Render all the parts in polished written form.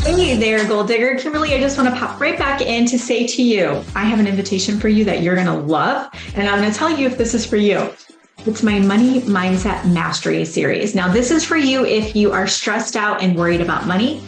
Hey there, Gold Digger. Kimberly, I just want to pop right back in to say to you, I have an invitation for you that you're going to love, and I'm going to tell you if this is for you. It's my Money Mindset Mastery series. Now, this is for you if you are stressed out and worried about money.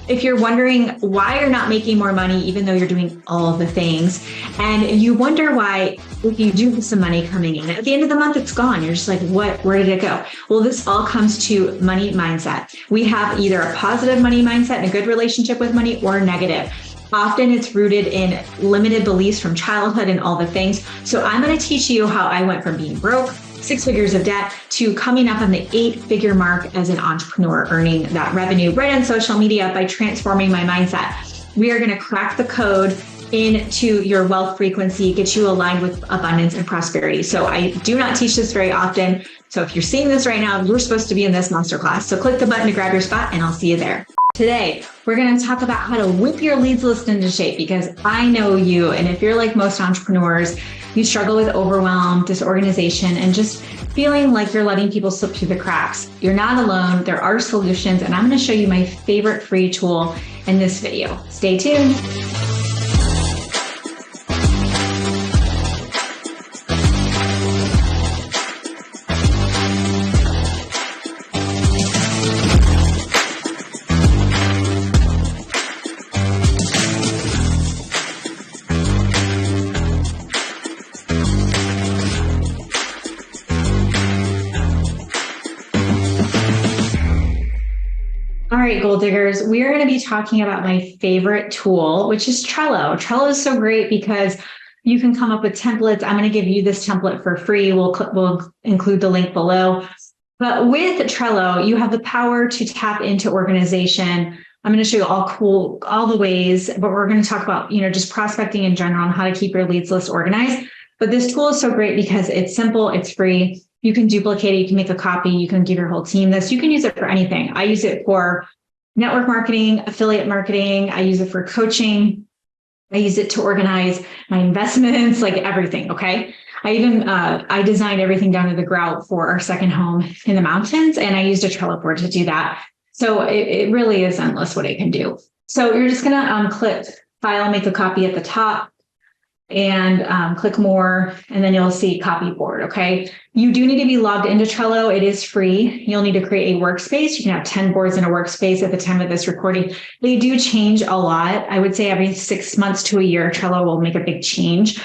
If you're wondering why you're not making more money, even though you're doing all the things, and you wonder why, if you do have some money coming in, at the end of the month, it's gone. You're just like, what? Where did it go? Well, this all comes to money mindset. We have either a positive money mindset and a good relationship with money, or negative. Often it's rooted in limited beliefs from childhood and all the things. So I'm going to teach you how I went from being broke, 6 figures of debt, to coming up on the 8-figure mark as an entrepreneur, earning that revenue right on social media by transforming my mindset. We are going to crack the code into your wealth frequency, get you aligned with abundance and prosperity. So I do not teach this very often. So if you're seeing this right now, you're supposed to be in this masterclass. So click the button to grab your spot and I'll see you there. Today, we're going to talk about how to whip your leads list into shape, because I know you. And if you're like most entrepreneurs, you struggle with overwhelm, disorganization, and just feeling like you're letting people slip through the cracks. You're not alone. There are solutions. And I'm going to show you my favorite free tool in this video. Stay tuned. All right, Gold Diggers, we are going to be talking about my favorite tool, which is Trello. Trello is so great because you can come up with templates. I'm going to give you this template for free. We'll include the link below. But with Trello, you have the power to tap into organization. I'm going to show you all the ways, but we're going to talk about, just prospecting in general and how to keep your leads list organized. But this tool is so great because it's simple, it's free. You can duplicate it, you can make a copy, you can give your whole team this. You can use it for anything. I use it for network marketing, affiliate marketing. I use it for coaching. I use it to organize my investments, like everything, okay? I designed everything down to the grout for our second home in the mountains, and I used a Trello board to do that. So it really is endless what it can do. So you're just gonna click File, make a copy at the top, and click More, and then you'll see Copy Board, okay? You do need to be logged into Trello. It is free. You'll need to create a workspace. You can have 10 boards in a workspace at the time of this recording. They do change a lot. I would say every 6 months to a year, Trello will make a big change.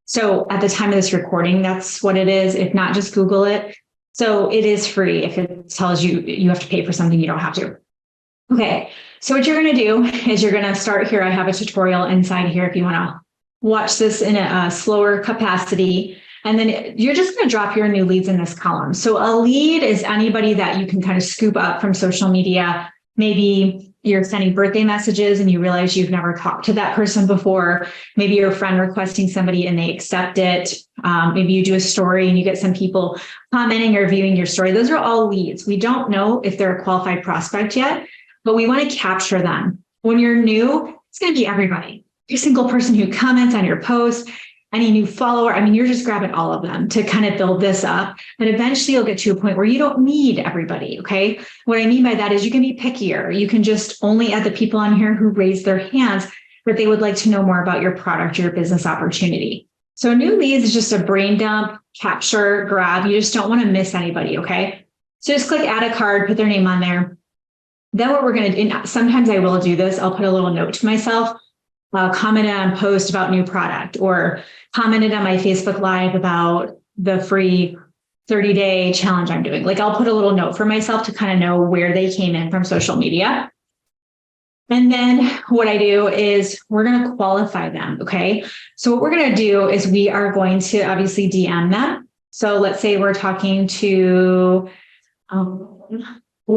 So at the time of this recording, that's what it is. If not, just Google it. So it is free. If it tells you you have to pay for something, you don't have to. Okay, so what you're gonna do is you're gonna start here. I have a tutorial inside here if you wanna watch this in a slower capacity. And then you're just going to drop your new leads in this column. So a lead is anybody that you can kind of scoop up from social media. Maybe you're sending birthday messages and you realize you've never talked to that person before. Maybe you're a friend requesting somebody and they accept it. Maybe you do a story and you get some people commenting or viewing your story. Those are all leads. We don't know if they're a qualified prospect yet, but we want to capture them. When you're new, it's going to be everybody. Every single person who comments on your post, any new follower. I mean, you're just grabbing all of them to kind of build this up. And eventually you'll get to a point where you don't need everybody, okay? What I mean by that is you can be pickier. You can just only add the people on here who raise their hands, but they would like to know more about your product or your business opportunity. So new leads is just a brain dump, capture, grab. You just don't want to miss anybody, okay? So just click add a card, put their name on there. Then what we're going to do, sometimes I will do this. I'll put a little note to myself. Commented on post about new product, or commented on my Facebook Live about the free 30-day challenge I'm doing. Like I'll put a little note for myself to kind of know where they came in from social media. And then what I do is we're going to qualify them, okay? So what we're going to do is we are going to obviously DM them. So let's say we're talking to,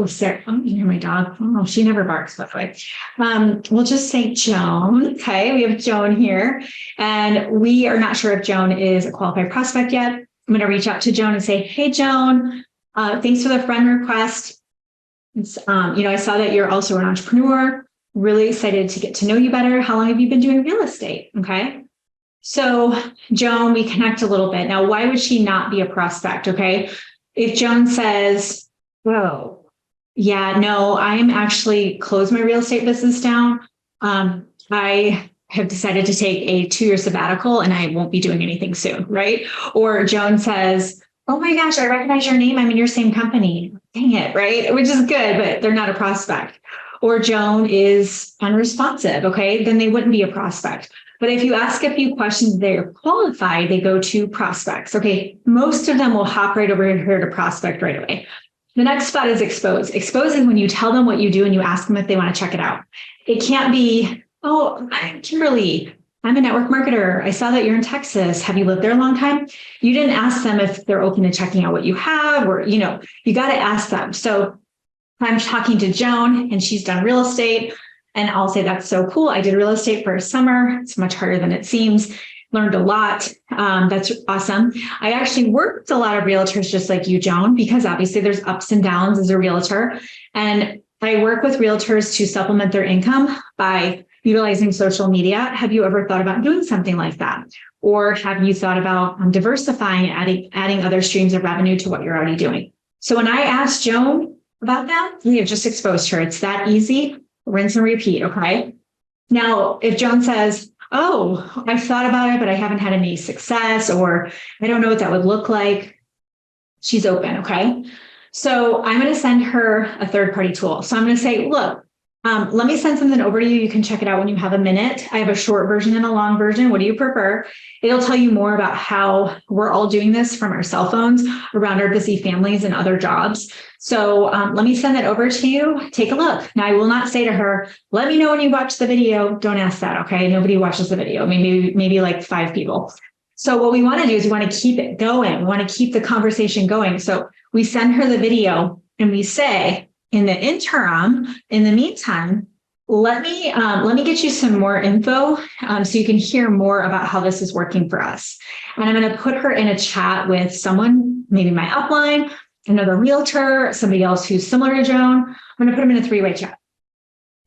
Sarah, you hear my dog? Oh, she never barks, by the way. We'll just say Joan. Okay, we have Joan here. And we are not sure if Joan is a qualified prospect yet. I'm going to reach out to Joan and say, hey, Joan, thanks for the friend request. I saw that you're also an entrepreneur. Really excited to get to know you better. How long have you been doing real estate? Okay. So Joan, we connect a little bit. Now, why would she not be a prospect? Okay. If Joan says, whoa, Yeah, no, I'm actually closed my real estate business down. I have decided to take a 2-year sabbatical and I won't be doing anything soon, right? Or Joan says, oh my gosh, I recognize your name. I'm in your same company. Dang it, right? Which is good, but they're not a prospect. Or Joan is unresponsive, okay? Then they wouldn't be a prospect. But if you ask a few questions, they're qualified, they go to prospects. Okay, most of them will hop right over here to prospect right away. The next spot is expose. Expose is when you tell them what you do and you ask them if they want to check it out. It can't be, oh, I'm Kimberly. I'm a network marketer. I saw that you're in Texas. Have you lived there a long time? You didn't ask them if they're open to checking out what you have, or, you got to ask them. So I'm talking to Joan and she's done real estate. And I'll say, that's so cool. I did real estate for a summer. It's much harder than it seems. Learned a lot. That's awesome. I actually worked with a lot of realtors just like you, Joan, because obviously there's ups and downs as a realtor. And I work with realtors to supplement their income by utilizing social media. Have you ever thought about doing something like that? Or have you thought about diversifying, adding other streams of revenue to what you're already doing? So when I asked Joan about that, we have just exposed her. It's that easy. Rinse and repeat. Okay. Now, if Joan says, oh, I've thought about it, but I haven't had any success, or I don't know what that would look like, she's open. Okay. So I'm going to send her a third-party tool. So I'm going to say, look, let me send something over to you. You can check it out when you have a minute. I have a short version and a long version. What do you prefer? It'll tell you more about how we're all doing this from our cell phones around our busy families and other jobs. So let me send that over to you. Take a look. Now, I will not say to her, let me know when you watch the video. Don't ask that, okay? Nobody watches the video, maybe like 5 people. So what we want to do is we want to keep it going. We want to keep the conversation going. So we send her the video and we say, in the interim, in the meantime, let me get you some more info so you can hear more about how this is working for us. And I'm going to put her in a chat with someone, maybe my upline, another realtor, somebody else who's similar to Joan. I'm going to put them in a 3-way chat.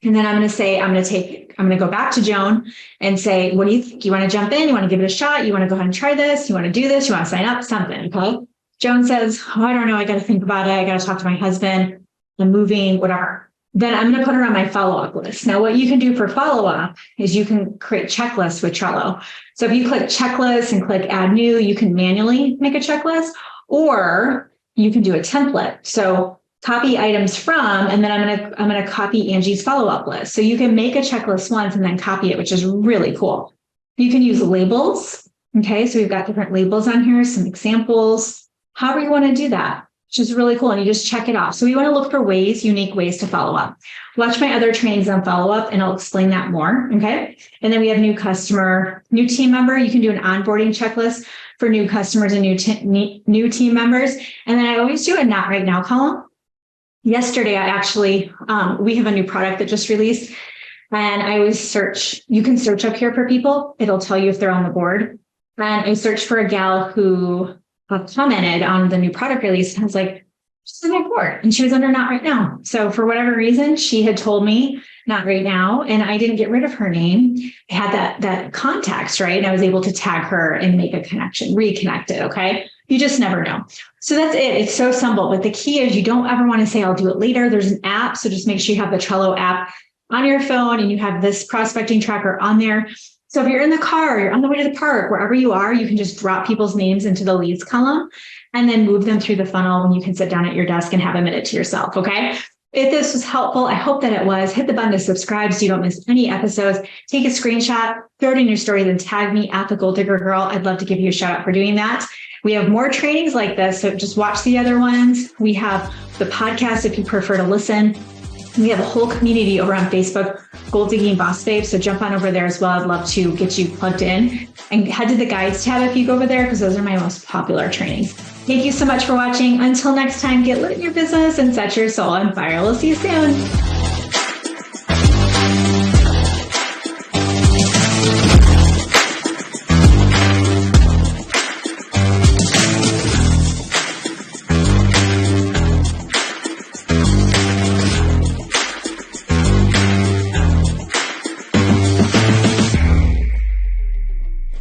And then I'm going to go back to Joan and say, what do you think? You want to jump in? You want to give it a shot? You want to go ahead and try this? You want to do this? You want to sign up? Something. Okay. Joan says, oh, I don't know. I got to think about it. I got to talk to my husband. I'm moving, whatever. Then I'm going to put her on my follow-up list. Now, what you can do for follow-up is you can create checklists with Trello. So if you click checklist and click add new, you can manually make a checklist, or you can do a template. So copy items from, and then I'm going to copy Angie's follow-up list. So you can make a checklist once and then copy it, which is really cool. You can use labels. Okay. So we've got different labels on here, some examples, however you want to do that, which is really cool. And you just check it off. So we want to look for unique ways to follow up. Watch my other trainings on follow up and I'll explain that more. Okay. And then we have new customer, new team member. You can do an onboarding checklist for new customers and new team members. And then I always do a not right now column. Yesterday, I actually, we have a new product that just released, and I always search, you can search up here for people. It'll tell you if they're on the board. And I searched for a gal who commented on the new product release. And I was like, she's on my board. And she was under not right now. So for whatever reason, she had told me not right now. And I didn't get rid of her name. I had that context, right? And I was able to tag her and make a connection, reconnect it. Okay. You just never know. So that's it. It's so simple. But the key is you don't ever want to say, I'll do it later. There's an app. So just make sure you have the Trello app on your phone and you have this prospecting tracker on there. So if you're in the car, you're on the way to the park, wherever you are, you can just drop people's names into the leads column and then move them through the funnel when you can sit down at your desk and have a minute to yourself. Okay. If this was helpful, I hope that it was. Hit the button to subscribe so you don't miss any episodes. Take a screenshot, throw it in your story, then tag me at the Gold Digger Girl. I'd love to give you a shout out for doing that. We have more trainings like this, so just watch the other ones. We have the podcast if you prefer to listen. We have a whole community over on Facebook, Gold Digging Boss Babe. So jump on over there as well. I'd love to get you plugged in, and head to the guides tab if you go over there, because those are my most popular trainings. Thank you so much for watching. Until next time, get lit in your business and set your soul on fire. We'll see you soon.